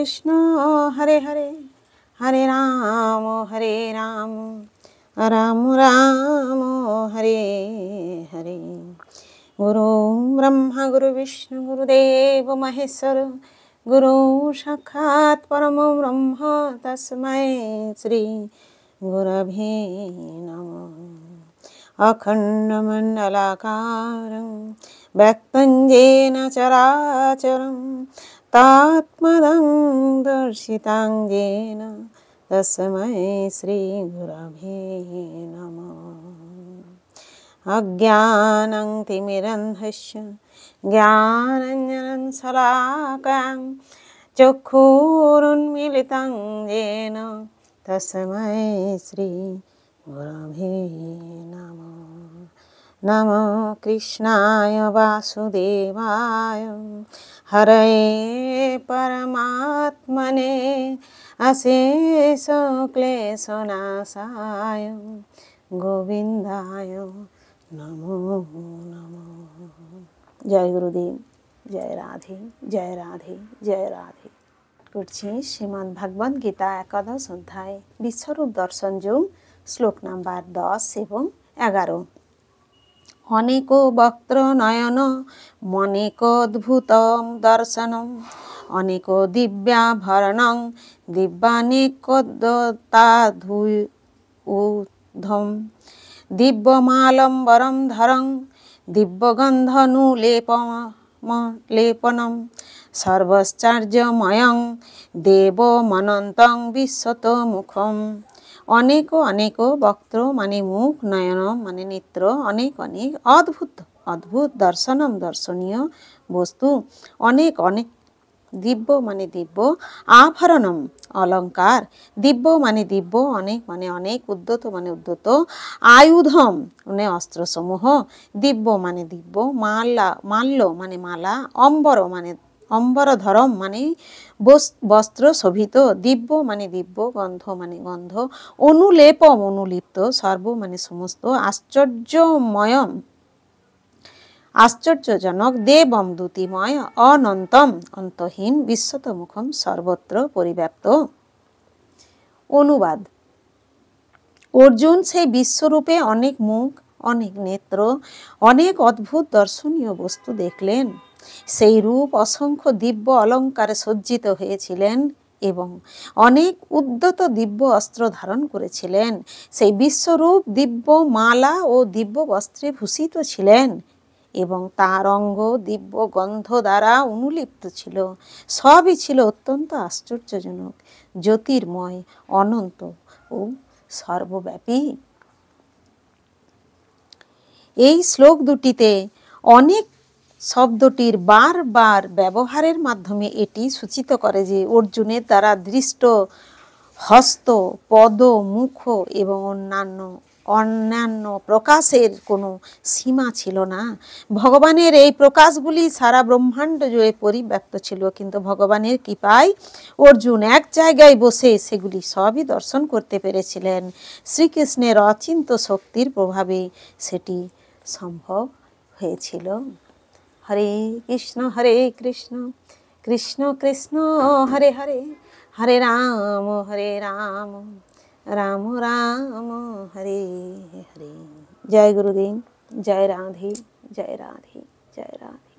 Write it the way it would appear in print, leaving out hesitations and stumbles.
कृष्ण हरे हरे हरे राम राम राम हरे हरे। गुरु ब्रह्मा गुरु विष्णु गुरुदेव महेश्वर गुरु साक्षात् परम ब्रह्म तस्मै श्री गुरवे नमः। अखण्डमण्डलाकारं व्यक्तं येन चराचरं तात्मदं दर्शितं येन तस्मै श्री गुरवे नमः। अज्ञानं तिमिरन्धस्य ज्ञानाञ्जनं शलाकां चक्षुरुन्मीलितं येन तस्मै श्री गुरवे नमः। नमो कृष्णाय वासुदेवाय हरये परमात्मने अशेषक्लेशनाशाय गोविंदाय नमो नमः। जय गुरुदेव, जय राधे जय राधे जय राधे। করছি শ্রীমদ্ ভাগবত গীতা একাদশ অধ্যায় বিশ্বরূপ দর্শন যোগ শ্লোক নাম্বার 10 এবং 11। অনেক বক্ত্র নয়ন মনেক অদ্ভুতম দর্শনম অনেক দিব্যাভরণং দিব্যানেকোদ্যতাধূধম দিব্যমালম্বরম ধরং দিব্যগন্ধনুলেপনম সর্বশ্চর্যময়ং দেবমনন্তং বিশ্বতমুখম। অনেক অনেক বক্ত্র মানে মুখ, নয়ন মানে নেত্র, অনেক অনেক অদ্ভুত অদ্ভুত দর্শনম দর্শনীয় বস্তু, অনেক অনেক দিব্য মানে দিব্য, আভরণম অলঙ্কার, দিব্য মানে দিব্য, অনেক মানে অনেক, উদ্যত মানে উদ্যত, আয়ুধম মানে অস্ত্রসমূহ, দিব্য মানে দিব্য, মাল্য মানে মালা, অম্বর মানে অম্বরধরম মানে বস্ত্র শোভিত, দিব্য মানে দিব্য, গন্ধ মানে গন্ধ, অনুলেপম অনুলিপ্ত, সর্ব মানে সমস্ত, আশ্চর্যময়ম আশ্চর্যজনক, দেবম দ্যুতিময়, অনন্তম অন্তহীন, বিশ্বতমুখম সর্বত্র পরিব্যাপ্ত। অনুবাদ। অর্জুন সেই বিশ্বরূপে অনেক মুখ, অনেক নেত্র, অনেক অদ্ভুত দর্শনীয় বস্তু দেখলেন। সেই রূপ অসংখ্য দিব্য অলঙ্কারে সজ্জিত হয়েছিলেন এবং অনেক উদ্যত দিব্য অস্ত্র ধারণ করেছিলেন। সেই বিশ্বরূপ দিব্য মালা ও দিব্য বস্ত্রে ভূষিত ছিলেন এবং তার অঙ্গ দিব্য গন্ধ দ্বারা অনুলিপ্ত ছিল। সবই ছিল অত্যন্ত আশ্চর্যজনক, জ্যোতির্ময়, অনন্ত ও সর্বব্যাপী। এই শ্লোক দুটিতে অনেক শব্দটির বারবার ব্যবহারের মাধ্যমে এটি সূচিত করে যে অর্জুনের দ্বারা দৃষ্ট হস্ত, পদ, মুখ এবং অন্যান্য প্রকাশের কোনো সীমা ছিল না। ভগবানের এই প্রকাশগুলি সারা ব্রহ্মাণ্ড জুড়ে পরিব্যাপ্ত ছিল, কিন্তু ভগবানের কৃপায় অর্জুন এক জায়গায় বসে সেগুলি সবই দর্শন করতে পেরেছিলেন। শ্রীকৃষ্ণের অচিন্ত শক্তির প্রভাবে সেটি সম্ভব হয়েছিল। হরে কৃষ্ণ কৃষ্ণ কৃষ্ণ হরে হরে হরে রাম রাম রাম হরে হরে। জয় গুরুদেব, জয় রাধে জয় রাধে জয় রাধে।